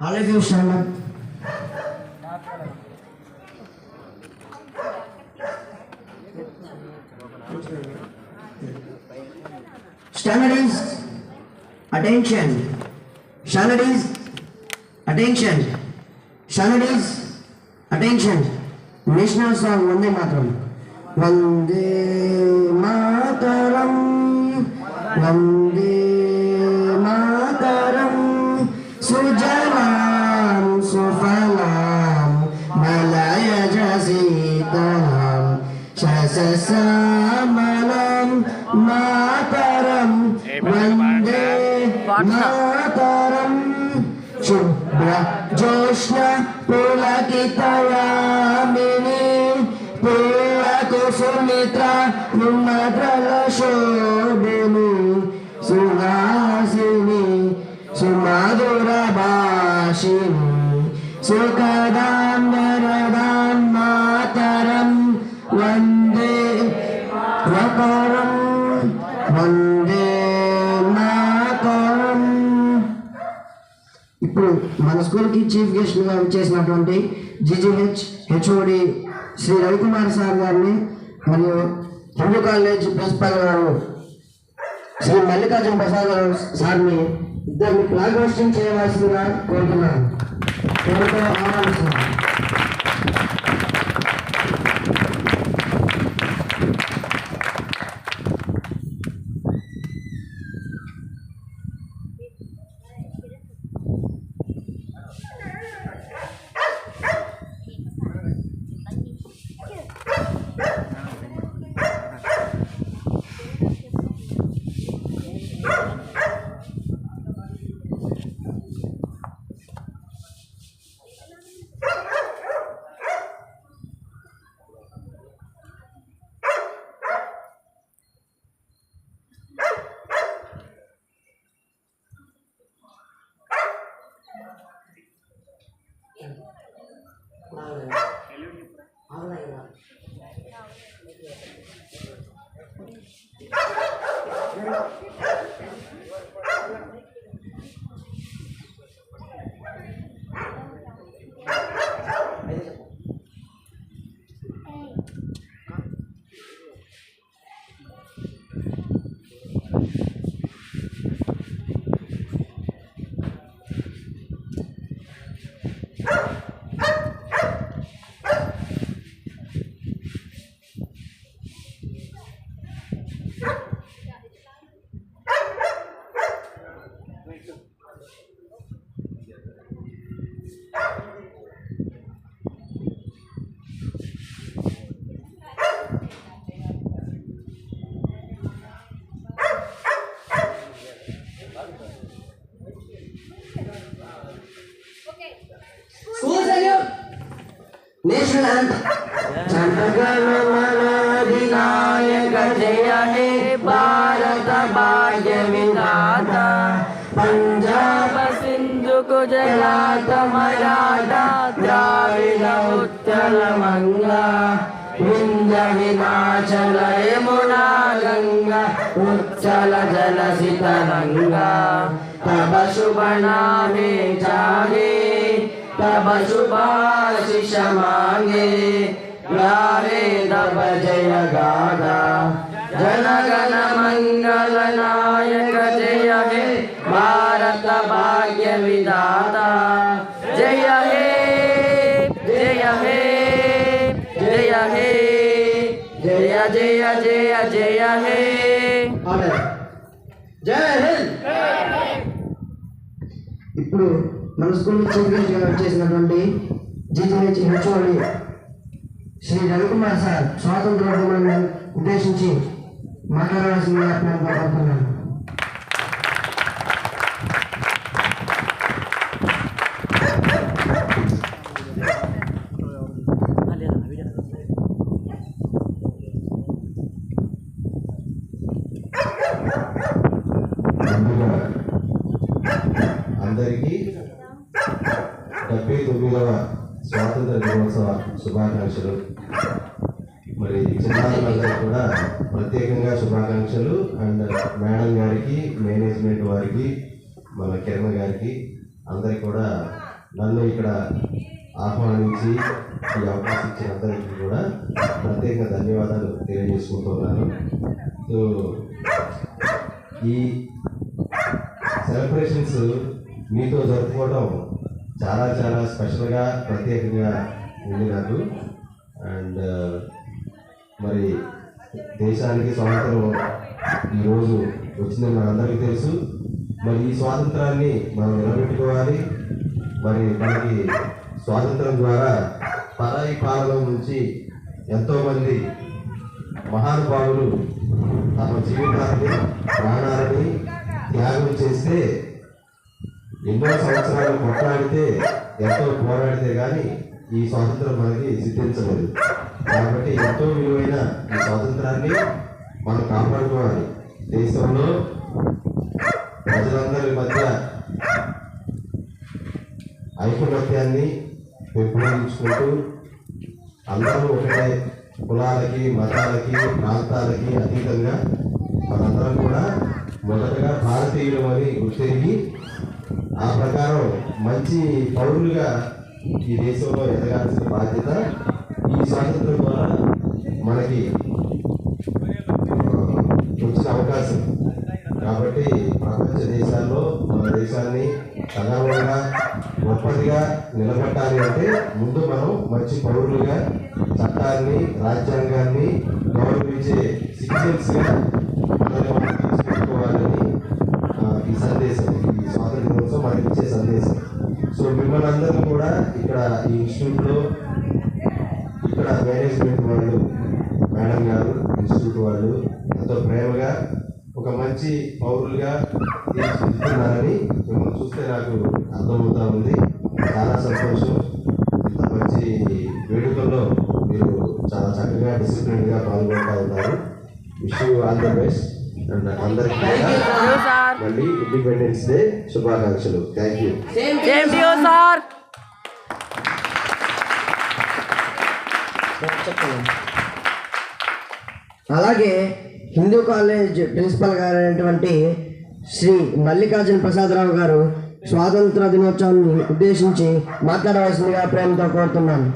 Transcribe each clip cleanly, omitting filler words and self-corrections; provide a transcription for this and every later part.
All of you stand up. Standards, attention. Standards, attention. Standards, attention. National song Vande Mataram. Vande Mataram. Vande Mataram. Sujalam Sufalam Malaya Jasitalam Shasasamalam Mataram Vande Mataram Shubhra Joshna Pulakitayamini Pulakusumitra Numadrala Shobhini Suhasini Sumadura Bashini Sukadam Varadam Mataram Vande Mataram Vande Mataram. ఇప్పుడు మన స్కూల్కి chief గెస్ట్గా వచ్చేసినటువంటి GGH HOD Sri Ravikumar sir గారిని మరియు Hindu college principal గారు శ్రీ మల్లికార్జున ప్రసాద్ గారు సార్ని ఇద్దరిని ఫ్లాగ్ హోస్టింగ్ చేయవలసిందిగా కోరుతున్నాను. ఆహ్వానిస్తున్నాను. National anthem. జనగణమనాధినాయక జయ హే భారత భాగ్య విధాత పంజాబ సింధు గుజరాత మరాఠా ద్రావిడ ఉత్తర వంగా వింధ్య హిమాచల యమునా గంగా ఉచ్చల జలసిత రంగా తబ శుభ నామే జాగే तब शुभाशिष मांगे गावे तब जय गागा जनगण मंगल नायक जय हे भारत भाग्य विधाता जय हे जय हे जय हे जय जय जय जय हे जय हिंद. ఇప్పుడు మన స్కూల్ చీఫ్ గెస్ట్గా వచ్చేసినటువంటి GGH HOD Sri Ravikumar sir స్వాతంత్రోద్యమాన్ని ఉద్దేశించి మాట్లాడవలసిందిగా నేను కోరుతున్నాను. అందరికీ 79వ స్వాతంత్ర దినోత్సవ శుభాకాంక్షలు. మరి చిన్నారులందరూ కూడా ప్రత్యేకంగా శుభాకాంక్షలు. అండ్ మేడం గారికి, మేనేజ్మెంట్ వారికి, మన కిరణ్ గారికి అందరికి కూడా నన్ను ఇక్కడ ఆహ్వానించి ఈ అవకాశం ఇచ్చిన అందరికీ కూడా ప్రత్యేక ధన్యవాదాలు తెలియజేసుకుంటున్నాను. సో ఈ సెలబ్రేషన్స్ మీతో జరుపుకోవడం చాలా చాలా స్పెషల్గా, ప్రత్యేకంగా ఉంది నాకు. అండ్ మరి దేశానికి స్వాతంత్రం ఈరోజు వచ్చిందని మనందరికీ తెలుసు. మరి ఈ స్వాతంత్రాన్ని మనం నిలబెట్టుకోవాలి. మరి మనకి స్వాతంత్రం ద్వారా పరాయి పాలన నుంచి ఎంతోమంది మహానుభావులు తమ జీవితాన్ని, ప్రాణాలని త్యాగం చేస్తే, ఎన్నో సంవత్సరాలు కొట్లాడితే, ఎంతో పోరాడితే కానీ ఈ స్వాతంత్రం మనకి సిద్ధించలేదు. కాబట్టి ఎంతో విలువైన ఈ స్వాతంత్రాన్ని మనం కాపాడుకోవాలి. దేశంలో ప్రజలందరి మధ్య ఐకమత్యాన్ని పెంపొందించుకుంటూ అందరూ ఒకటే కులాలకి, మతాలకి, ప్రాంతాలకి అతీతంగా మనందరం కూడా మొదటగా భారతీయులు అని గుర్తిరిగి ఆ ప్రకారం మంచి పౌరులుగా ఈ దేశంలో ఎదగాల్సిన బాధ్యత ఈ స్వాతంత్రం ద్వారా మనకి వచ్చిన అవకాశం. కాబట్టి ప్రపంచ దేశాల్లో మన దేశాన్ని సగర్వంగా, గొప్పదిగా నిలబెట్టాలి అంటే ముందు మనం మంచి పౌరులుగా, చట్టాన్ని, రాజ్యాంగాన్ని గౌరవించే సిటిజన్స్గా మనల్ని మనం తీసుకెట్టుకోవాలని ఈ సందేశం, ఈ స్వాతంత్ర దినోత్సవం మనకి ఇచ్చే సందేశం. సో మిమ్మల్ని అందరినీ కూడా ఇక్కడ ఈ ఇన్స్టిట్యూట్లో, ఇక్కడ మేనేజ్మెంట్ వాళ్ళు, మేడం గారు, ఇన్స్టిట్యూట్ వాళ్ళు ఎంతో ప్రేమగా ఒక మంచి పౌరులుగా తీర్చిదిద్దుతున్నారని మిమ్మల్ని చూస్తే నాకు అర్థమవుతా ఉంది. చాలా సంతోషం. ఇంత మంచి వేడుకల్లో మీరు చాలా చక్కగా, డిసిప్లిన్గా పాల్గొంటూ ఉన్నారు. Wish you all the best. And అందరికీ మళ్ళీ ఇండిపెండెన్స్ డే శుభాకాంక్షలు. Thank you. అలాగే హిందూ కాలేజ్ ప్రిన్సిపల్ గారు అయినటువంటి శ్రీ మల్లికార్జున ప్రసాదరావు గారు స్వాతంత్ర దినోత్సవాన్ని ఉద్దేశించి మాట్లాడవలసిందిగా ప్రేమతో కోరుతున్నాను.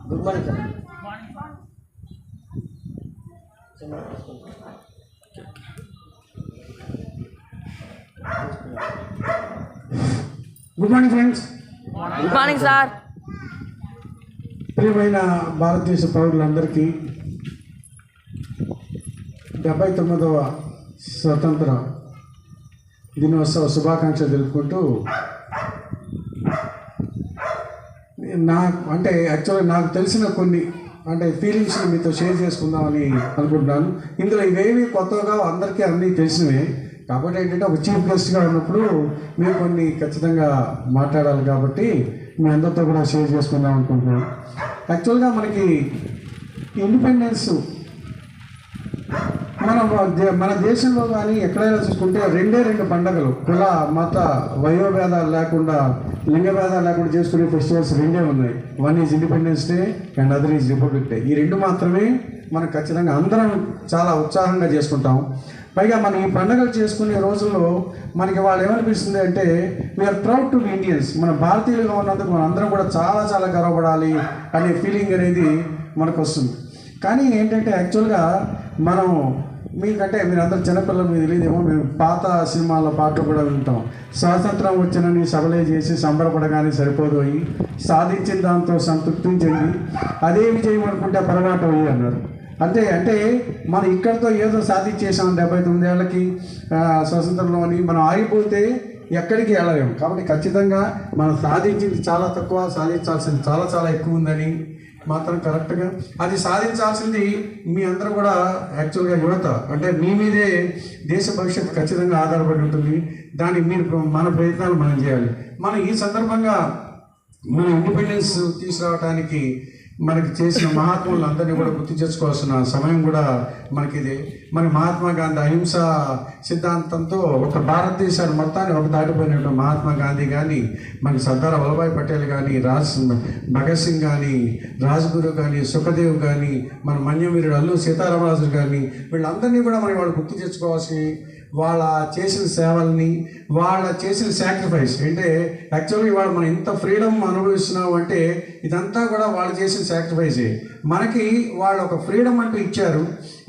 Good morning sir. Good morning friends. Good morning sir. ప్రియమైన భారతదేశ పౌరులందరికీ 79వ స్వతంత్ర దినోత్సవ శుభాకాంక్షలు తెలుపుకుంటూ, యాక్చువల్గా నాకు తెలిసిన కొన్ని ఫీలింగ్స్ని మీతో షేర్ చేసుకుందామని అనుకుంటున్నాను. ఇందులో ఇవేవి కొత్తగా అందరికీ అన్నీ తెలిసినవే. కాబట్టి ఏంటంటే ఒక చీఫ్ గెస్ట్గా ఉన్నప్పుడు మీరు కొన్ని ఖచ్చితంగా మాట్లాడాలి. కాబట్టి మీ అందరితో కూడా షేర్ చేసుకుందాం అనుకుంటున్నాను. యాక్చువల్గా మనకి ఇండిపెండెన్స్ మన దేశంలో కానీ ఎక్కడైనా చూసుకుంటే రెండు పండుగలు, కుల, మత, వయోభేదాలు లేకుండా, లింగ భేదాలు లేకుండా చేసుకునే ఫెస్టివల్స్ రెండే ఉన్నాయి. One is independence day and other is republic day. ఈ రెండు మాత్రమే మనం ఖచ్చితంగా అందరం చాలా ఉత్సాహంగా చేసుకుంటాం. పైగా మనం ఈ పండుగలు చేసుకునే రోజుల్లో మనకి వాళ్ళు ఏమనిపిస్తుంది అంటే we are proud to be Indians. మన భారతీయులుగా ఉన్నందుకు మనం అందరం కూడా చాలా చాలా గర్వపడాలి అనే ఫీలింగ్ అనేది మనకు వస్తుంది. కానీ ఏంటంటే యాక్చువల్గా మనం మీరు అందరూ చిన్నపిల్లలు, మీకు తెలియదేమో, మేము పాత సినిమాల్లో పాటలు కూడా వింటాం. స్వాతంత్రం వచ్చినని సభలే చేసి సంబరపడగానే సరిపోదోయి, సాధించిన దాంతో సంతృప్తించండి, అదే విజయం అనుకుంటే పొరపాటు అయ్యి అన్నారు. అంటే మనం ఇక్కడితో ఏదో సాధించేసాం 79 ఏళ్ళకి స్వతంత్రంలో అని మనం ఆగిపోతే ఎక్కడికి వెళ్ళలేము. కాబట్టి ఖచ్చితంగా మనం సాధించింది చాలా తక్కువ, సాధించాల్సింది చాలా చాలా ఎక్కువ ఉందని మాత్రం కరెక్ట్గా అది సాధించాల్సింది మీ అందరూ కూడా యాక్చువల్గా యువత, మీ మీదే దేశ భవిష్యత్తు ఖచ్చితంగా ఆధారపడి ఉంటుంది. దానికి మీరు మన ప్రయత్నాలు మనం చేయాలి. మనం ఈ సందర్భంగా మన ఇండిపెండెన్స్ తీసుకురావడానికి మనకి చేసిన మహాత్ములందరినీ కూడా గుర్తు చేసుకోవాల్సిన సమయం కూడా మనకిది. మన మహాత్మా గాంధీ అహింస సిద్ధాంతంతో ఒక భారతదేశాన్ని మొత్తాన్ని ఒక దాటిపోయినటువంటి మహాత్మా గాంధీ కానీ, మనకి సర్దార్ వల్లభాయ్ పటేల్ కానీ, భగత్ సింగ్ కానీ, రాజ్గురు కానీ, సుఖదేవ్ కానీ, మన మన్యవీరుడు అల్లూరి సీతారామరాజు కానీ, వీళ్ళందరినీ కూడా మనం వాళ్ళు గుర్తు తెచ్చుకోవాల్సి, వాళ్ళ చేసిన సేవల్ని, వాళ్ళ చేసిన సాక్రిఫైస్ అంటే యాక్చువల్గా ఇవాళ మనం ఇంత ఫ్రీడమ్ అనుభవిస్తున్నాం అంటే ఇదంతా కూడా వాళ్ళు చేసిన సాక్రిఫైసే. మనకి వాళ్ళు ఒక ఫ్రీడమ్ అంటూ ఇచ్చారు,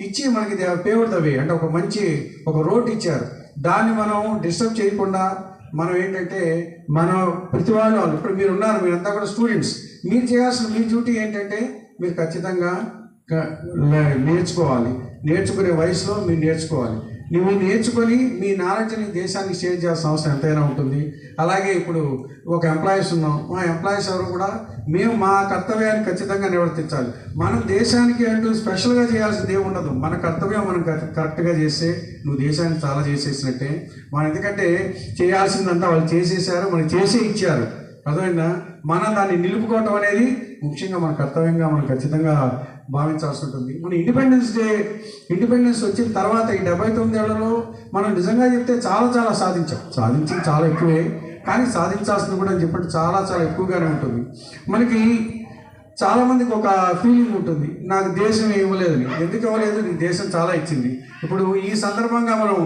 ఇచ్చి మనకి పేవ్డ్ ద వే అంటే ఒక మంచి ఒక రోడ్ ఇచ్చారు. దాన్ని మనం డిస్టర్బ్ చేయకుండా మనం ఏంటంటే మనం ప్రతి వాళ్ళు ఇప్పుడు మీరు ఉన్నారు, మీరంతా కూడా స్టూడెంట్స్, మీరు చేయాల్సిన మీ డ్యూటీ ఏంటంటే మీరు ఖచ్చితంగా నేర్చుకోవాలి. నేర్చుకునే వయసులో మీరు నేర్చుకోవాలి. నువ్వు నేర్చుకొని మీ నాలెడ్జ్ని దేశానికి షేర్ చేయాల్సిన అవసరం ఎంతైనా ఉంటుంది. అలాగే ఇప్పుడు ఒక ఎంప్లాయీస్ ఉన్నాం, మా ఎంప్లాయీస్ ఎవరు కూడా మేము మా కర్తవ్యాన్ని ఖచ్చితంగా నిర్వర్తించాలి. మనం దేశానికి అంటూ స్పెషల్గా చేయాల్సింది ఏమి ఉండదు. మన కర్తవ్యం మనం కరెక్ట్గా చేస్తే నువ్వు దేశానికి చాలా చేసేసినట్టే. మనం ఎందుకంటే చేయాల్సిందంతా వాళ్ళు చేసేసారు, మనకి చేసే ఇచ్చారు, అర్థమైందా? మనం దాన్ని నిలుపుకోవటం అనేది ముఖ్యంగా మన కర్తవ్యంగా మనం ఖచ్చితంగా భావించాల్సి ఉంటుంది. మన ఇండిపెండెన్స్ వచ్చిన తర్వాత ఈ 79 ఏళ్లలో మనం నిజంగా చెప్తే చాలా సాధించి చాలా ఎక్కువే, కానీ సాధించాల్సింది కూడా అని చెప్పండి చాలా ఎక్కువగానే ఉంటుంది. మనకి చాలామందికి ఒక ఫీలింగ్ ఉంటుంది, నాకు దేశం ఇవ్వలేదని. ఎందుకు ఇవ్వలేదు? నీకు దేశం చాలా ఇచ్చింది. ఇప్పుడు ఈ సందర్భంగా మనం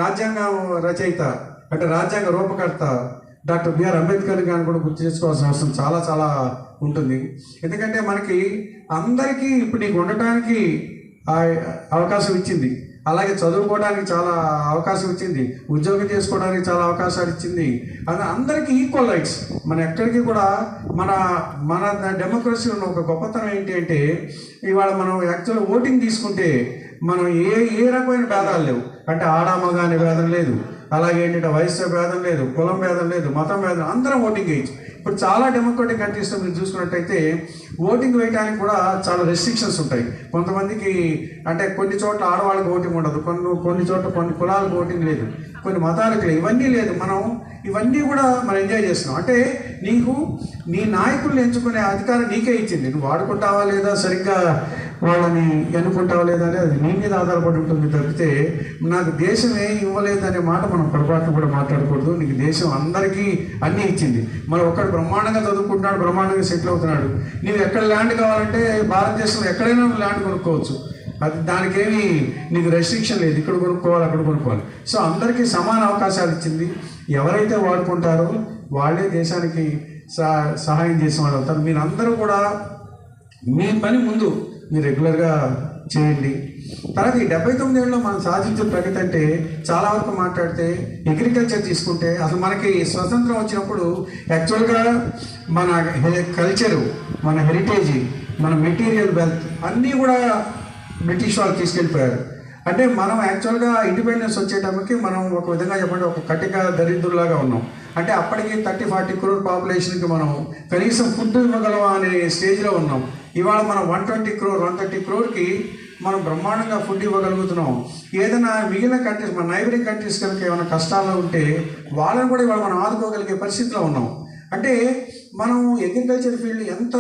రాజ్యాంగ రచయిత అంటే రాజ్యాంగ రూపకర్త డాక్టర్ బిఆర్ అంబేద్కర్ గారిని కూడా గుర్తు చేసుకోవాల్సిన అవసరం చాలా ఉంటుంది. ఎందుకంటే మనకి అందరికీ ఇప్పుడు నీకు ఉండటానికి అవకాశం ఇచ్చింది, అలాగే చదువుకోవడానికి చాలా అవకాశం ఇచ్చింది, ఉద్యోగం చేసుకోవడానికి చాలా అవకాశాలు ఇచ్చింది. అది అందరికీ ఈక్వల్ రైట్స్. మన ఎక్కడికి కూడా మన డెమోక్రసీ ఉన్న ఒక గొప్పతనం ఏంటి అంటే ఇవాళ మనం యాక్చువల్గా ఓటింగ్ తీసుకుంటే మనం ఏ రకమైన భేదాలు లేవు. అంటే ఆడామగా అనే భేదం లేదు, అలాగే ఏంటంటే వయసు భేదం లేదు, కులం భేదం లేదు, మతం భేదం, అందరం ఓటింగ్ వేయచ్చు. ఇప్పుడు చాలా డెమోక్రటిక్ కంట్రీస్లో మీరు చూసుకున్నట్టయితే ఓటింగ్ వేయడానికి కూడా చాలా రెస్ట్రిక్షన్స్ ఉంటాయి. కొంతమందికి అంటే కొన్ని చోట్ల ఆడవాళ్ళకి ఓటింగ్ ఉండదు, కొన్ని చోట్ల కొన్ని కులాలకు ఓటింగ్ లేదు, కొన్ని మతాలకు లేదు, ఇవన్నీ లేదు. మనం ఇవన్నీ కూడా మనం ఎంజాయ్ చేస్తున్నాం. అంటే నీకు నీ నాయకుల్ని ఎంచుకునే అధికారం నీకే ఇచ్చింది. నువ్వు వాడుకుంటావా లేదా, సరిగ్గా వాళ్ళని ఎన్నుకుంటావా లేదా అనేది నీ మీద ఆధారపడి ఉంటుంది తప్పితే నాకు దేశం ఏం ఇవ్వలేదు అనే మాట మనం పొరపాటును కూడా మాట్లాడకూడదు. నీకు దేశం అందరికీ అన్నీ ఇచ్చింది. మరి ఒకడు బ్రహ్మాండంగా చదువుకుంటున్నాడు, బ్రహ్మాండంగా సెటిల్ అవుతున్నాడు. నీవు ఎక్కడ ల్యాండ్ కావాలంటే భారతదేశంలో ఎక్కడైనా ల్యాండ్ కొనుక్కోవచ్చు. అది దానికేమి నీకు రెస్ట్రిక్షన్ లేదు, ఇక్కడ కొనుక్కోవాలి అక్కడ కొనుక్కోవాలి. సో అందరికీ సమాన అవకాశాలు ఇచ్చింది. ఎవరైతే వాడుకుంటారో వాళ్ళే దేశానికి సహాయం చేసే వాళ్ళు అవుతారు. మీరందరూ కూడా మీ పని ముందు మీరు రెగ్యులర్గా చేయండి. తర్వాత ఈ 79 ఏళ్ళలో మనం సాధించిన ప్రగతి అంటే చాలా వరకు మాట్లాడితే అగ్రికల్చర్ తీసుకుంటే అసలు మనకి స్వతంత్రం వచ్చినప్పుడు యాక్చువల్గా మన కల్చరు, మన హెరిటేజ్, మన మెటీరియల్ వెల్త్ అన్నీ కూడా బ్రిటిష్ వాళ్ళు తీసుకెళ్ళిపోయారు. అంటే మనం యాక్చువల్గా ఇండిపెండెన్స్ వచ్చేటప్పటికి మనం ఒక విధంగా చెప్పండి ఒక కటిక దరిద్రులాగా ఉన్నాం. అంటే అప్పటికి 30-40 crore పాపులేషన్కి మనం కనీసం ఫుడ్ ఇవ్వగలం అనే స్టేజ్లో ఉన్నాం. ఇవాళ మనం 130 crore మనం బ్రహ్మాండంగా ఫుడ్ ఇవ్వగలుగుతున్నాం. ఏదైనా మిగిలిన కంట్రీస్, మన నైబరింగ్ కంట్రీస్ కనుక ఏమైనా కష్టాల్లో ఉంటే వాళ్ళని కూడా ఇవాళ మనం ఆదుకోగలిగే పరిస్థితిలో ఉన్నాం. అంటే మనం అగ్రికల్చర్ ఫీల్డ్ ఎంత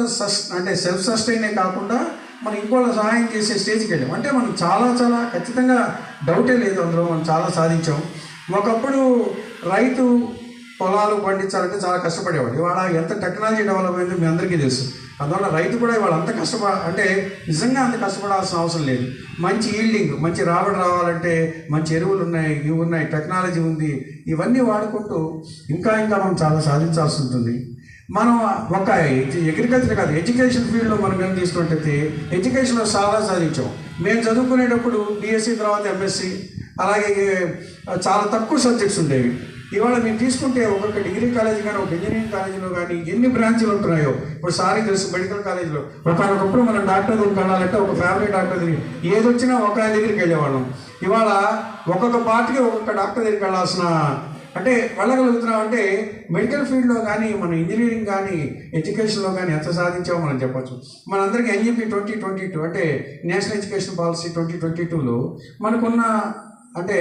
అంటే సెల్ఫ్ సస్టైనే కాకుండా మనం ఇంకోళ్ళ సహాయం చేసే స్టేజ్కి వెళ్ళాం. అంటే మనం చాలా ఖచ్చితంగా డౌటే లేదు, అందులో మనం చాలా సాధించాం. ఒకప్పుడు రైతు పొలాలు పండించాలంటే చాలా కష్టపడేవాడు. ఇవాళ ఎంత టెక్నాలజీ డెవలప్ అయిందో మీ అందరికీ తెలుసు. అందువల్ల రైతు కూడా ఇవాళ అంత అంటే నిజంగా అంత కష్టపడాల్సిన అవసరం లేదు. మంచి ఈల్డింగ్, మంచి రాబడి రావాలంటే మంచి ఎరువులు ఉన్నాయి, ఇవి ఉన్నాయి, టెక్నాలజీ ఉంది. ఇవన్నీ వాడుకుంటూ ఇంకా మనం చాలా సాధించాల్సి ఉంటుంది. మనం ఒక అగ్రికల్చర్ కాదు, ఎడ్యుకేషన్ ఫీల్డ్లో మనం ఏం తీసుకున్నట్టయితే ఎడ్యుకేషన్లో చాలా సాధించాం. మేము చదువుకునేటప్పుడు బీఎస్సీ తర్వాత ఎంఎస్సీ, అలాగే చాలా తక్కువ సబ్జెక్ట్స్ ఉండేవి. ఇవాళ మీరు తీసుకుంటే ఒక్కొక్క డిగ్రీ కాలేజ్ కానీ ఒక ఇంజనీరింగ్ కాలేజీలో కానీ ఎన్ని బ్రాంచ్లు ఉంటున్నాయో. ఇప్పుడు సారీ తెలుసు మెడికల్ కాలేజీలో ఒకప్పుడు మనం డాక్టర్ దగ్గరికి వెళ్ళాలంటే ఒక ఫ్యామిలీ డాక్టర్ దగ్గర ఏది వచ్చినా ఒక దగ్గరికి వెళ్ళేవాళ్ళం. ఇవాళ ఒక్కొక్క పార్టీకి ఒక్కొక్క డాక్టర్ దగ్గరికి వెళ్ళాల్సిన అంటే వెళ్ళగలుగుతున్నాం. అంటే మెడికల్ ఫీల్డ్లో కానీ మన ఇంజనీరింగ్ కానీ ఎడ్యుకేషన్లో కానీ ఎంత సాధించామో మనం చెప్పచ్చు. మనందరికీ ఎన్ఈపీ 2022 అంటే నేషనల్ ఎడ్యుకేషన్ పాలసీ 2022లో మనకున్న అంటే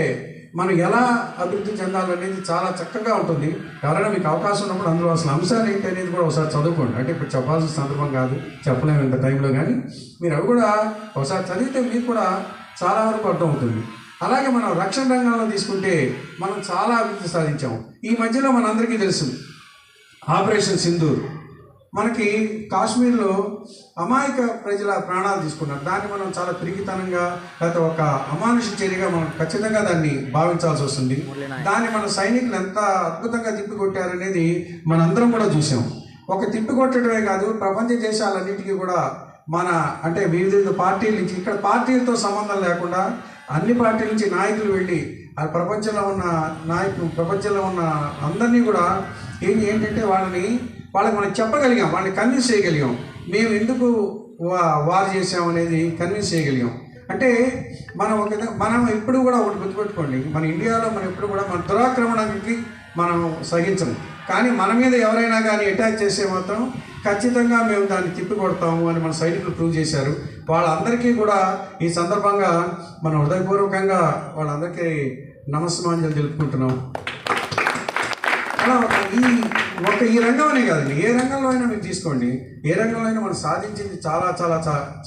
మనం ఎలా అభివృద్ధి చెందాలనేది చాలా చక్కగా ఉంటుంది. ఎవరైనా మీకు అవకాశం ఉన్నప్పుడు అందులో అసలు అంశాలు ఏంటి అనేది కూడా ఒకసారి చదువుకోండి. అంటే ఇప్పుడు చెప్పాల్సిన సందర్భం కాదు, చెప్పలేము ఇంత టైంలో, కానీ మీరు అవి కూడా ఒకసారి చదివితే మీకు కూడా చాలా వరకు అర్థమవుతుంది. అలాగే మనం రక్షణ రంగంలో తీసుకుంటే మనం చాలా అభివృద్ధి సాధించాం. ఈ మధ్యలో మనందరికీ తెలుసు ఆపరేషన్ సింధూర్. మనకి కాశ్మీర్లో అమాయక ప్రజల ప్రాణాలు తీసుకున్నారు. దాన్ని మనం చాలా పిరికితనంగా లేకపోతే ఒక అమానుష చర్యగా మనం ఖచ్చితంగా దాన్ని భావించాల్సి వస్తుంది. దాన్ని మన సైనికులు ఎంత అద్భుతంగా తిప్పికొట్టారనేది మనందరం కూడా చూసాం. ఒక తిప్పికొట్టడమే కాదు, ప్రపంచ దేశాలన్నిటికీ కూడా మన అంటే వివిధ పార్టీల నుంచి, ఇక్కడ పార్టీలతో సంబంధం లేకుండా అన్ని పార్టీల నుంచి నాయకులు వెళ్ళి ఆ ప్రపంచంలో ఉన్న అందరినీ కూడా ఏంటంటే వాళ్ళకి మనం చెప్పగలిగాం, వాళ్ళని కన్విన్స్ చేయగలిగాం. మేము ఎందుకు వార్ చేసామనేది కన్విన్స్ చేయగలిగాం. అంటే మనం ఎప్పుడు కూడా ఒకటి గుర్తుపెట్టుకోండి, మన ఇండియాలో మనం ఎప్పుడు కూడా మన దురాక్రమణకి మనం సహించము. కానీ మన మీద ఎవరైనా కానీ అటాక్ చేస్తే మాత్రం ఖచ్చితంగా మేము దాన్ని తిప్పికొడతాము అని మన సైనికులు ప్రూవ్ చేశారు. వాళ్ళందరికీ కూడా ఈ సందర్భంగా మనం హృదయపూర్వకంగా వాళ్ళందరికీ నమస్మాంజలు తెలుపుకుంటున్నాం. అలా ఈ రంగం అనే కాదండి, ఏ రంగంలో అయినా మీరు తీసుకోండి, ఏ రంగంలో అయినా మనం సాధించింది చాలా చాలా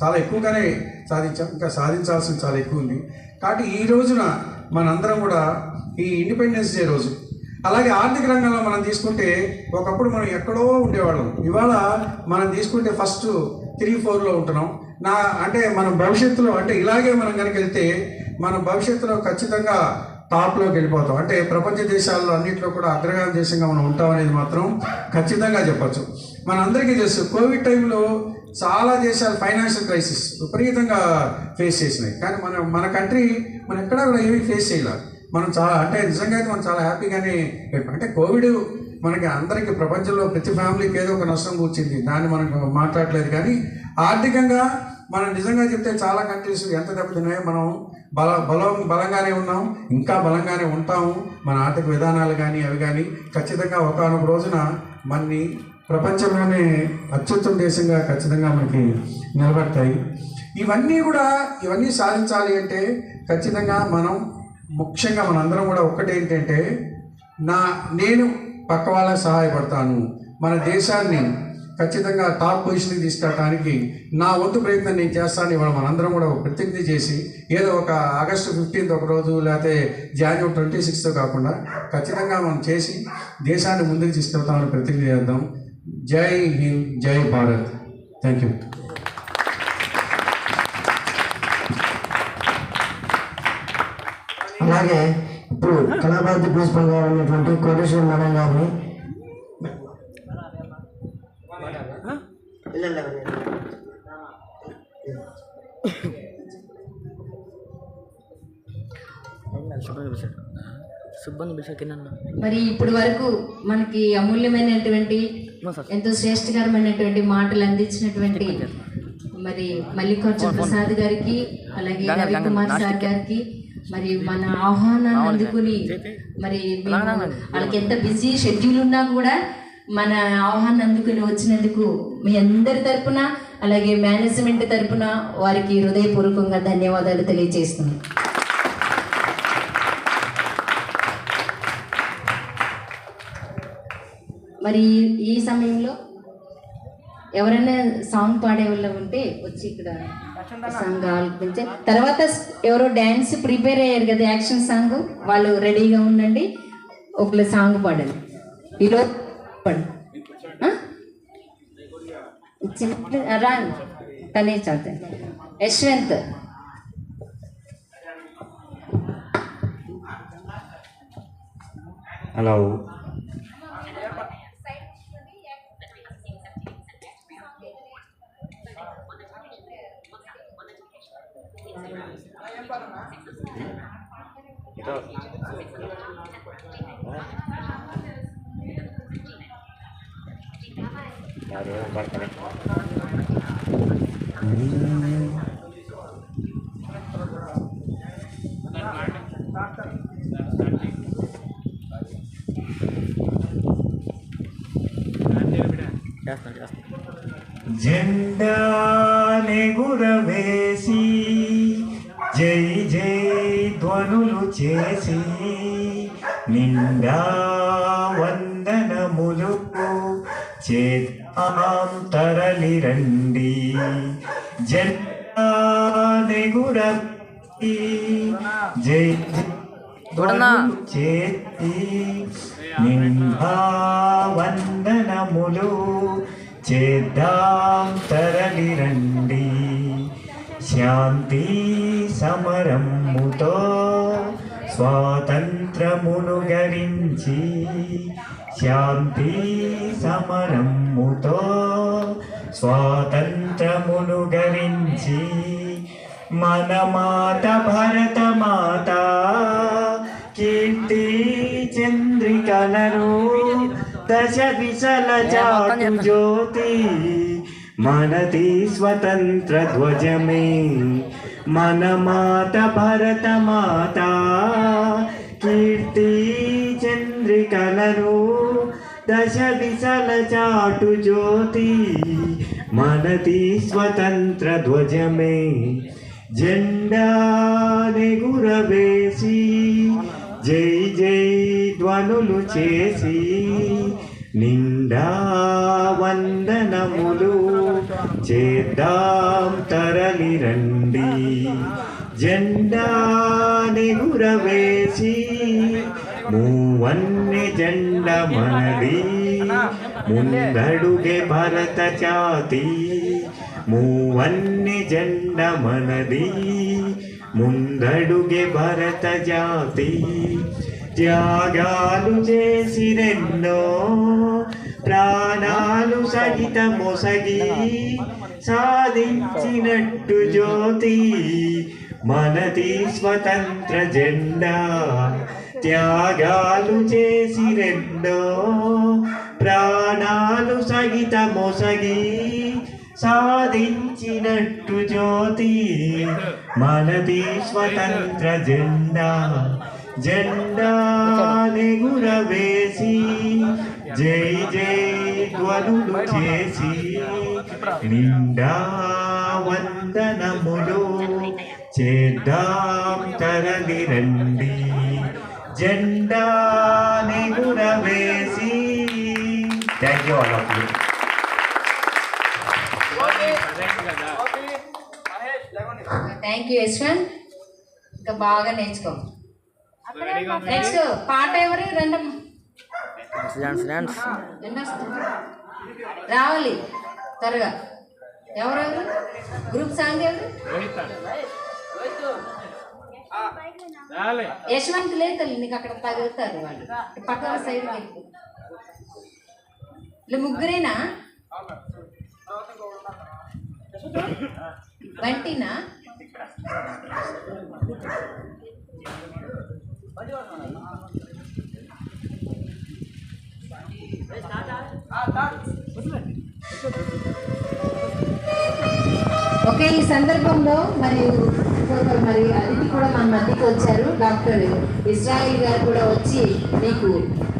చాలా ఎక్కువగానే సాధించాం. ఇంకా సాధించాల్సింది చాలా ఎక్కువ ఉంది. కాబట్టి ఈ రోజున మనందరం కూడా ఈ ఇండిపెండెన్స్ డే రోజు, అలాగే ఆర్థిక రంగంలో మనం తీసుకుంటే ఒకప్పుడు మనం ఎక్కడో ఉండేవాళ్ళం. ఇవాళ మనం తీసుకుంటే ఫస్ట్ 3-4లో ఉంటున్నాం. అంటే మనం భవిష్యత్తులో అంటే ఇలాగే మనం కనుక వెళ్తే మన భవిష్యత్తులో ఖచ్చితంగా టాప్లోకి వెళ్ళిపోతాం. అంటే ప్రపంచ దేశాల్లో అన్నింటిలో కూడా అగ్రగామి దేశంగా మనం ఉంటాం అనేది మాత్రం ఖచ్చితంగా చెప్పచ్చు. మనందరికీ తెలుసు, కోవిడ్ టైంలో చాలా దేశాలు ఫైనాన్షియల్ క్రైసిస్ విపరీతంగా ఫేస్ చేసినాయి. కానీ మన కంట్రీ మనం ఎక్కడా కూడా ఏమీ ఫేస్ చేయలేదు. మనం చాలా అంటే నిజంగా అయితే మనం చాలా హ్యాపీగానే, అంటే కోవిడ్ మనకి అందరికీ ప్రపంచంలో ప్రతి ఫ్యామిలీకి ఏదో ఒక నష్టం కూర్చింది, దాన్ని మనం మాట్లాడలేదు. కానీ ఆర్థికంగా మనం నిజంగా చెప్తే చాలా కంట్రీస్ ఎంత దెబ్బతిన్నాయో మనం బలంగానే ఉన్నాం, ఇంకా బలంగానే ఉంటాము. మన ఆర్థిక విధానాలు కానీ అవి కానీ ఖచ్చితంగా ఒకానొక రోజున మనని ప్రపంచంలోనే అత్యుత్తమ దేశంగా ఖచ్చితంగా మనకి నిలబడతాయి. ఇవన్నీ సాధించాలి అంటే ఖచ్చితంగా మనం ముఖ్యంగా మనందరం కూడా ఒక్కటేంటంటే నేను పక్క వాళ్ళకి సహాయపడతాను, మన దేశాన్ని ఖచ్చితంగా టాప్ పొజిషన్కి తీసుకెళ్ళడానికి నా వంతు ప్రయత్నం నేను చేస్తాను. ఇవాళ మనందరం కూడా ఒక ప్రతిజ్ఞ చేసి ఏదో ఒక ఆగస్టు 15th ఒక రోజు లేకపోతే January 26th కాకుండా ఖచ్చితంగా మనం చేసి దేశాన్ని ముందుకు తీసుకెళ్తామని ప్రతిజ్ఞ చేద్దాం. జై హింద్, జై భారత్. Thank you. అలాగే ఇప్పుడు కళాభారతి ప్రిన్సిపల్గా ఉన్నటువంటి కోటేశ్వర మేడం గారిని మరి ఇప్పటి వరకు మనకి అమూల్యమైనటువంటి ఎంతో శ్రేష్టకరమైనటువంటి మాటలు అందించినటువంటి మరి మల్లికార్జున ప్రసాద్ గారికి, అలాగే రవికుమార్ సార్ గారికి, మరి మన ఆహ్వానాన్ని అందుకుని మరి వాళ్ళకి ఎంత బిజీ షెడ్యూల్ ఉన్నా కూడా మన ఆహ్వానం అందుకుని వచ్చినందుకు మీ అందరి తరపున అలాగే మేనేజ్మెంట్ తరపున వారికి హృదయపూర్వకంగా ధన్యవాదాలు తెలియజేస్తున్నాను. మరి ఈ సమయంలో ఎవరైనా సాంగ్ పాడే వాళ్ళు ఉంటే వచ్చి ఇక్కడ సాంగ్ ఆలపించే తర్వాత ఎవరో డ్యాన్స్ ప్రిపేర్ అయ్యారు కదా, యాక్షన్ సాంగ్, వాళ్ళు రెడీగా ఉండండి. ఒకళ్ళు సాంగ్ పాడండి. ఈరోజు రాంగ్ తనే చదువుతా యశ్వంత్. హలో, జెండాని గురవేసి జై జై ధ్వని ధ్వనులు చేసి నిండా వందనములు చేద్దాం తరలి రండి జెండానెగురవేసి జై ధ్వనులు చేసి నిండా వందనములు చేద్దాం తరలి రండి శాంతి సమరముతో స్వాతంత్రమును గరించి శాంతి సమరముతో స్వాతంత్రమును గరించి మన మాత భరత మాత కీర్తి చంద్రికలను దశ దిశల చాటు జ్యోతి మనది స్వతంత్ర ధ్వజమే మన మాత భరత మాత కీర్తి చంద్రికలను దశ దిశల చాటు జ్యోతి మనది స్వతంత్ర ధ్వజమే జెండానెగురవేసి జై జై ధ్వనులు చేసి నిండా వందనములు చేద్దాం తరలి రండి జెండానెగురవేసి మూవన్నె జెండ మనది ముందడుగే భరత జాతి మూవన్నె జెండ మనది ముందడుగే భరత జాతి త్యాగాలు చేసిరెన్నో ప్రాణాలు సహిత మొసగి సాధించినట్టు జ్యోతి మనది స్వతంత్ర జెండా త్యాగాలు చేసిరెన్నో ప్రాణాలు సహిత మొసగి సాధించినట్టు జ్యోతి మనది స్వతంత్ర జెండా జెండానెగురవేసి జై జై ధ్వనులు చేసి నిండా వందనములు చేద్దాం తరలి రండి జెండానెగురవేసి thank you all of you thank you Yashwant. ఇంకా బాగా నేర్చుకో. నెక్స్ట్ పాట ఎవరు? రెండమ్మ రావాలి త్వరగా. ఎవరెవరు గ్రూప్ సాంగ్ ఎవరు? యశ్వంత్ లేదు తల్లి, నీకు అక్కడ తగులుతారు వాళ్ళు పక్కన సైడ్ వెళ్ళి. ముగ్గురేనా? వంటినా? ఓకే, ఈ సందర్భంలో మరి అతిథి కూడా మన మధ్యకి వచ్చారు. డాక్టర్ ఇస్రాయిల్ గారు కూడా వచ్చి మీకు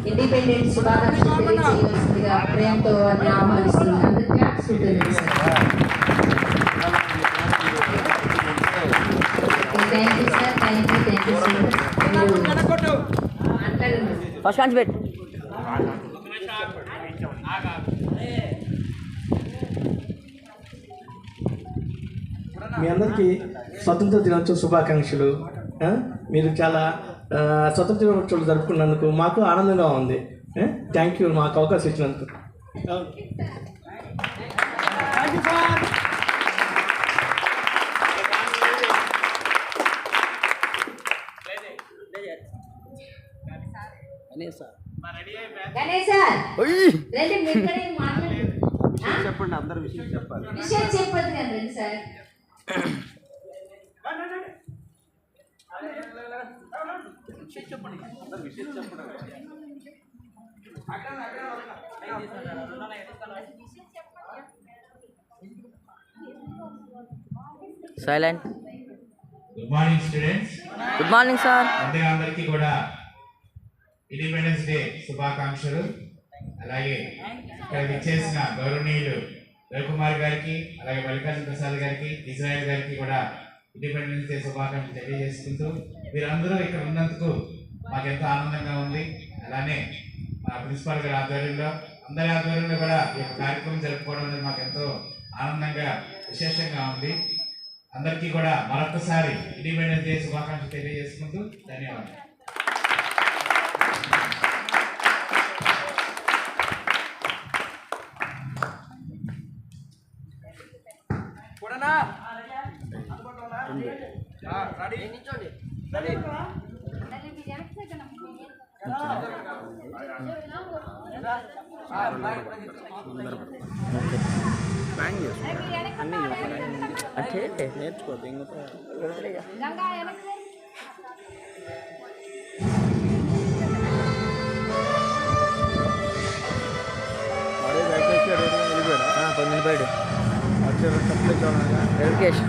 ఇండిపెండెన్స్ శుభాకాంక్షలు తెలియజేయవలసిందిగా ప్రేమతో ఆహ్వానిస్తున్నారు. అందరికీ క్లాప్స్ ఉంటుంది sir. Thank you sir, thank you so much. First కాన్స్ పెట్. మీ అందరికీ స్వతంత్ర దినోత్సవ శుభాకాంక్షలు. మీరు చాలా స్వతంత్ర దినోత్సవాలు జరుపుకున్నందుకు మాకు ఆనందంగా ఉంది. థ్యాంక్ యూ మాకు అవకాశం ఇచ్చినందుకు. చెప్పండి, అందరు విషయం చెప్పాలి. విషయం చెప్పదు కదా sir. Silent. Good morning students. Good morning sir. ముందుగా అందరికీ కూడా ఇండిపెండెన్స్ డే శుభాకాంక్షలు. అలాగే ఇక్కడ విచ్చేసిన గౌరవనీయులు రవికుమార్ గారికి, అలాగే మల్లికార్జున ప్రసాద్ గారికి, ఇజ్రాయెల్ గారికి కూడా ఇండిపెండెన్స్ డే శుభాకాంక్షలు తెలియజేసుకుంటూ మీరందరూ ఇక్కడ ఉన్నందుకు మాకెంతో ఆనందంగా ఉంది. అలానే మా ప్రిన్సిపాల్ గారి ఆధ్వర్యంలో అందరి ఆధ్వర్యంలో కూడా ఈ యొక్క కార్యక్రమం జరుపుకోవడం అనేది మాకెంతో ఆనందంగా విశేషంగా ఉంది. అందరికీ కూడా మరొకసారి ఇండిపెండెన్స్ డే శుభాకాంక్షలు తెలియజేసుకుంటూ ధన్యవాదాలు. అంటే నేర్చుకోవద్దు ఇంకొక వెళ్ళిపోయాడు వెంకటేష్.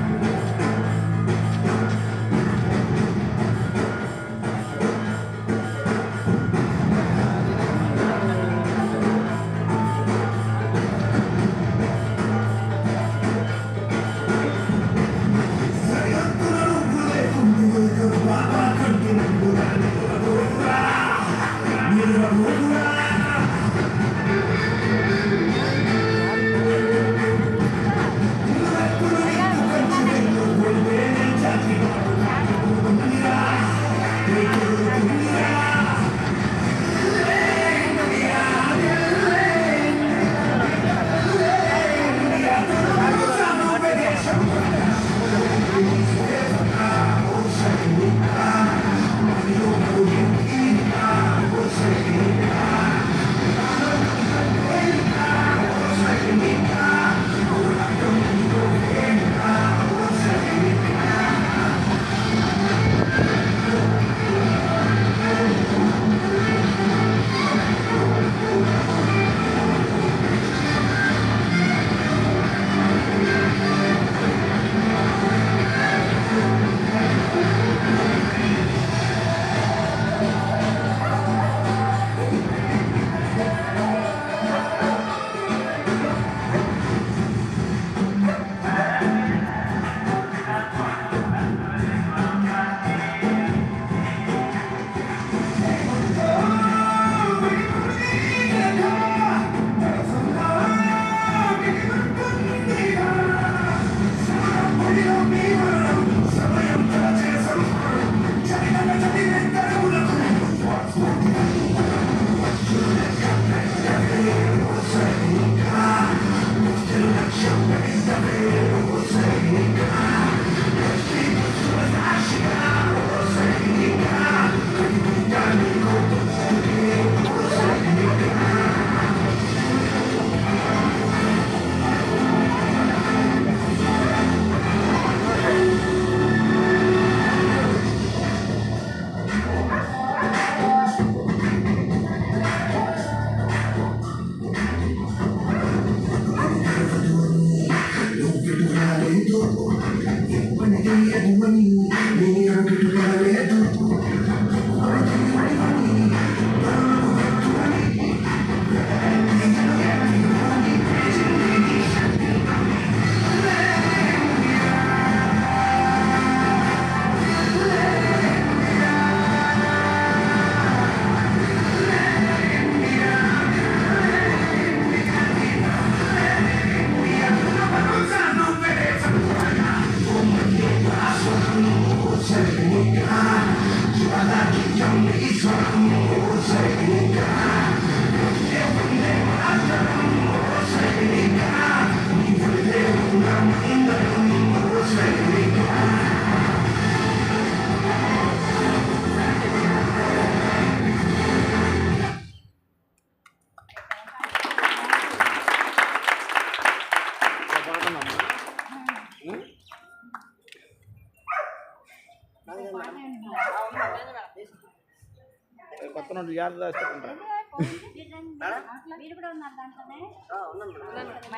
కొత్త నుండి జాగ్రత్త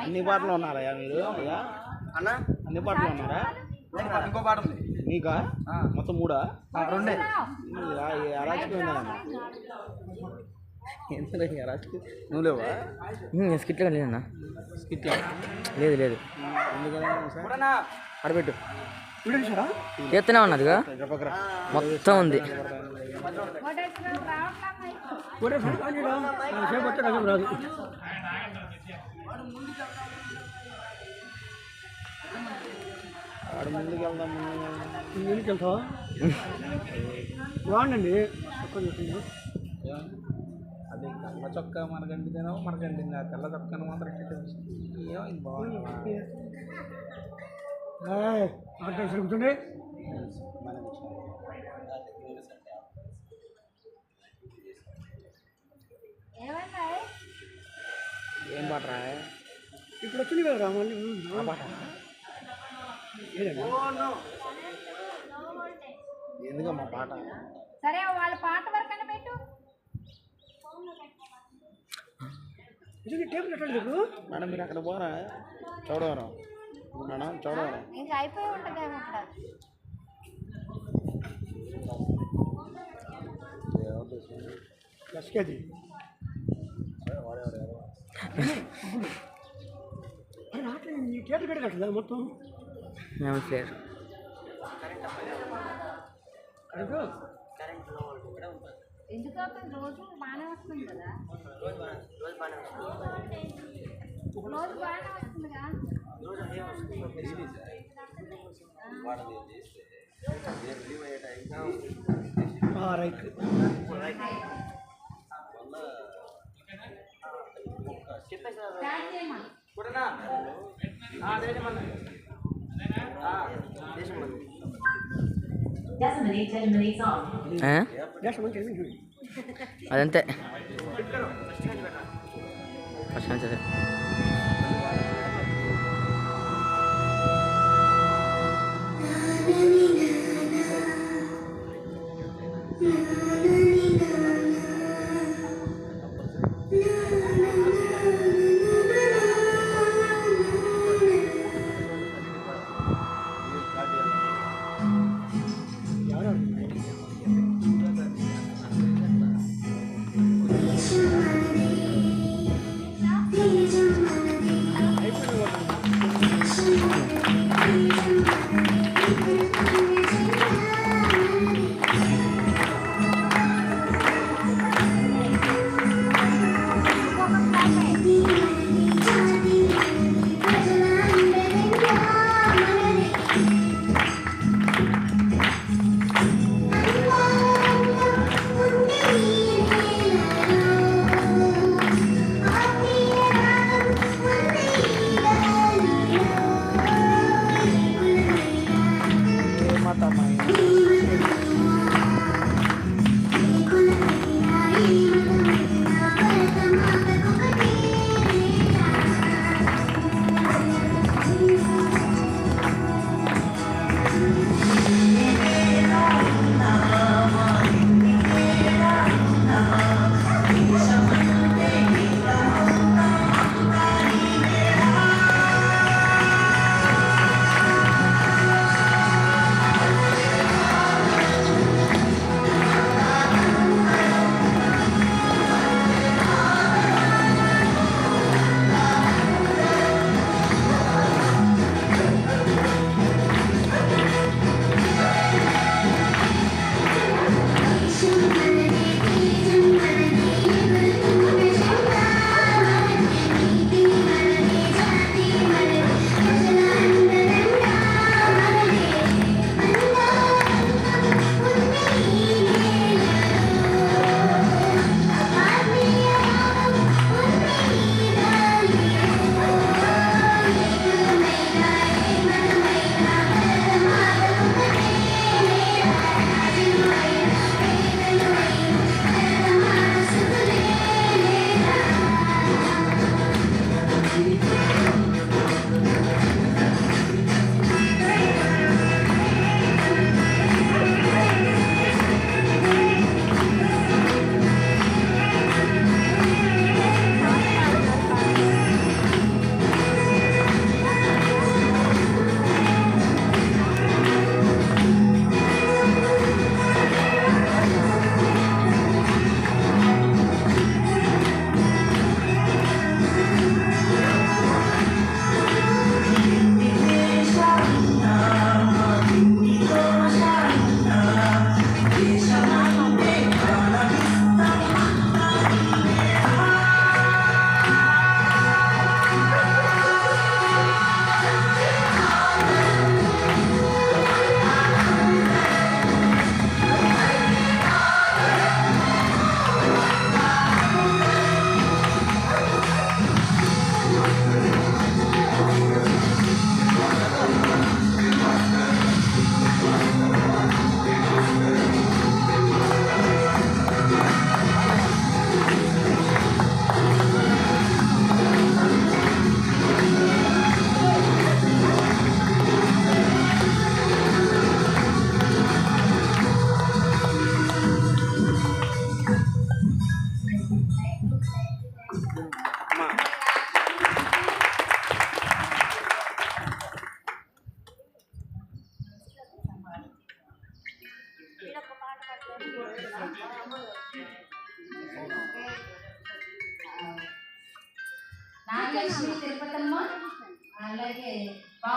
అన్ని పాటలు ఉన్నారా మీరు అన్న? అన్ని పాటలు ఉన్నారా? ఇంకో పాట ఉంది మీకా? మొత్తం మూడా? రెండే. అరాచకం అరాచకం నువ్వు లేవా? స్కిట్లో లేదన్నా. స్కిట్లో లేదు లేదు ఎందుకన్నా అడబెట్టు చేస్తూనే ఉన్నదిగా మొత్తం ఉంది. ఆడ ముందుకు వెళ్దాం, ముందుకు వెళ్తావా? బాగుండండి అది తెల్ల చొక్కా మనకంటిదేనో మనకంటింది. ఆ తెల్ల చొక్కాను మాత్రం ఏమైంది బాగుంది. సరుగుతుండే ఏం పాటరా ఇప్పుడు వచ్చింది కదా మళ్ళీ పాట ఎందుకమ్మా పాట? సరే వాళ్ళ పాట వరకు అని పెట్టు. మేడం మీరు అక్కడ పోరా, చౌడవరం మేడం, చౌడవరం ఇంకా అయిపోయి ఉంటుందేమో అక్కడ. మొత్తం ఎందుకు అవుతుంది? రోజు బాగానే వస్తుంది కదా, రోజు బాగానే వస్తుందిగా. రైట్ అదంతే ఫస్ట్ నుంచి అదే. Thank you.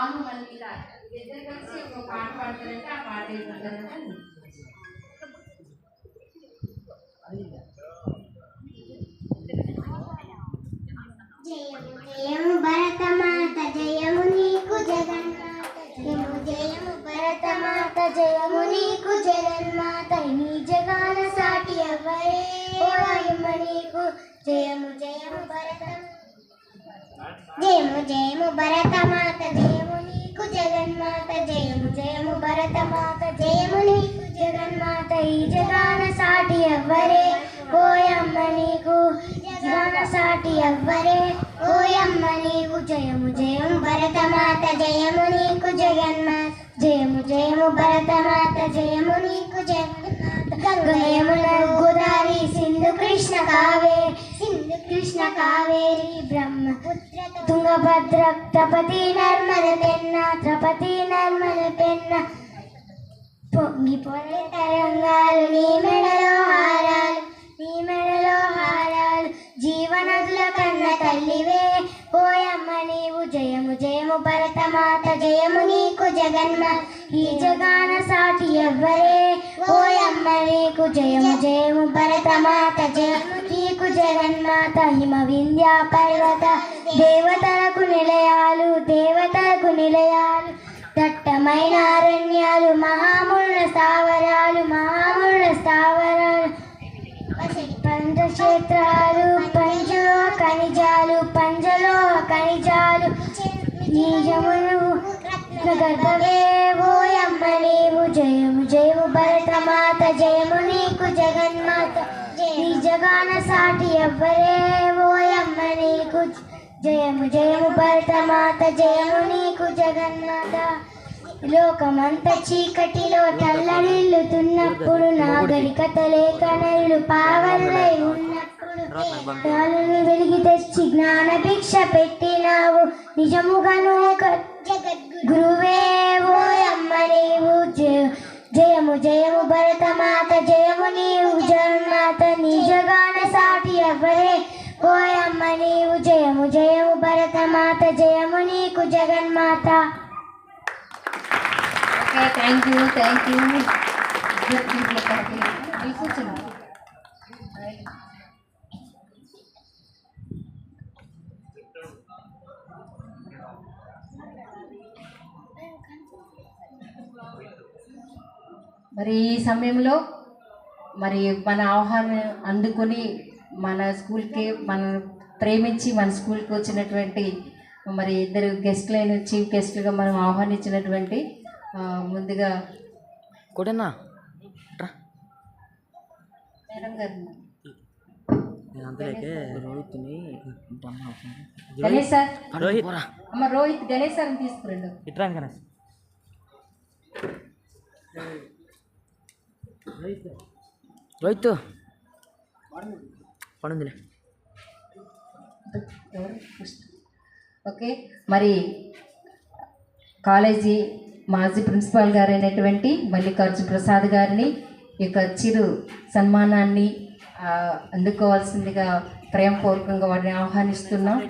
రాను మళ్ళీ ఇద్దరు కలిసి ఒక పాట పాడతారంటే ఆ పాట ఏంటంటే జయము భరతమాత జయము నీకు జగన్మాత జయము జయము భరతమాత జయము నీకు జగన్మాత నీ జగాన సాటి ఎవ్వరే ఓయమ్మ నీకు జయము జయము జయము జయము భరతమాత జయము నీకు జగన్మాత జయము జయము భరతమాత జయము నీకు జగన్మాత ఈ జగాన సాటి ఎవ్వరే ఓయమ్మ నీకు జగాన సాటి ఎవ్వరే ఓయమ్మ నీకు జయము జయము భరతమాత జయము నీకు జగన్మాత జయము జయము భరతమాత జయము నీకు జగన్మాత గంగా యమున గోదావరి సింధు కృష్ణ కావేరి బ్రహ్మపుత్ర తుంగభద్ర తపతి నర్మద పెన్న పొంగి పొరే తరంగాలు నీ మెడలో హారాలు జీవనదుల కన్న తల్లివే ఓయమ్మ నీవు జయము జయము భరతమాత జయము నీకు జగన్మాత ఈ జగాన సాటి ఎవ్వరే ఓయమ్మ నీకు జయము జయము భరతమాత జయము నీకు జగన్మాత హిమ వింధ్య పర్వత దేవతలకు నిలయాలు దట్టమైన అరణ్యాలు మహాముళ్ళ స్థావరాలు పంచక్షేత్రాలు పంచలోహ ఖనిజాలు నీజములు గర్భవే ఓయమ్మ నీవు జయము జయము భరతమాత జయము నీకు జగన్మాత ఈ జగాన సాటి ఎవ్వరే ఓయమ్మ నీకు జయము జయము భరతమాత జయము నీకు జగన్మాత లోకమంత చీకటిలో తల్లడిల్లుతున్నప్పుడు నాగరికత లేఖనలు పావల్లై ఉన్నప్పుడు వెలిగి తెచ్చి జ్ఞాన భిక్ష పెట్టినావు నిజముగాను గురువే ఓయమ్మ నీవు జయము జయము భరతమాత జయము నీవు జగన్మాత నీ జగాన సాటి ఎవ్వరే ఓయమ్మ నీవు జయము జయము భరతమాత జయము నీకు జగన్మాత. ఓకే, థ్యాంక్ యూ మరి ఈ సమయంలో మరి మన ఆహ్వానం అందుకొని మన స్కూల్కి ప్రేమించి మన స్కూల్కి వచ్చినటువంటి మరి ఇద్దరు గెస్ట్లైన చీఫ్ గెస్ట్లుగా మనం ఆహ్వానించినటువంటి ముందుగా కొడనా మేడం గారు గణేష్ సార్ అమ్మ రోహిత్ గణేష్ సార్ని తీసుకురండి. ఇట్రా గణేష్ రోహిత్ పడుందిలే. ఓకే, మరి కాలేజీ మాజీ ప్రిన్సిపాల్ గారైనటువంటి మల్లికార్జున ప్రసాద్ గారిని ఈ యొక్క చిరు సన్మానాన్ని అందుకోవాల్సిందిగా ప్రేమపూర్వకంగా వారిని ఆహ్వానిస్తున్నాం.